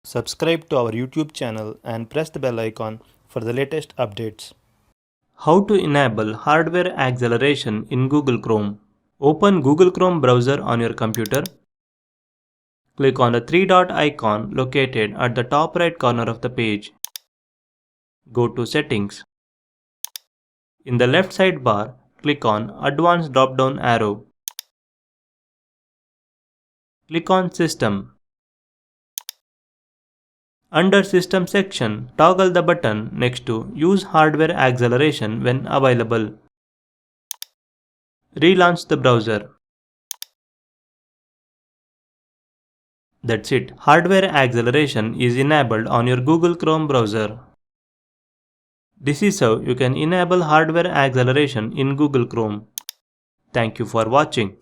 Subscribe to our YouTube channel and press the bell icon for the latest updates. How to enable hardware acceleration in Google Chrome. Open Google Chrome browser on your computer. Click on the three-dot icon located at the top right corner of the page. Go to Settings. In the left sidebar, click on Advanced drop-down arrow. Click on System. Under System section, toggle the button next to Use Hardware Acceleration when available. Relaunch the browser. That's it. Hardware acceleration is enabled on your Google Chrome browser. This is how you can enable hardware acceleration in Google Chrome. Thank you for watching.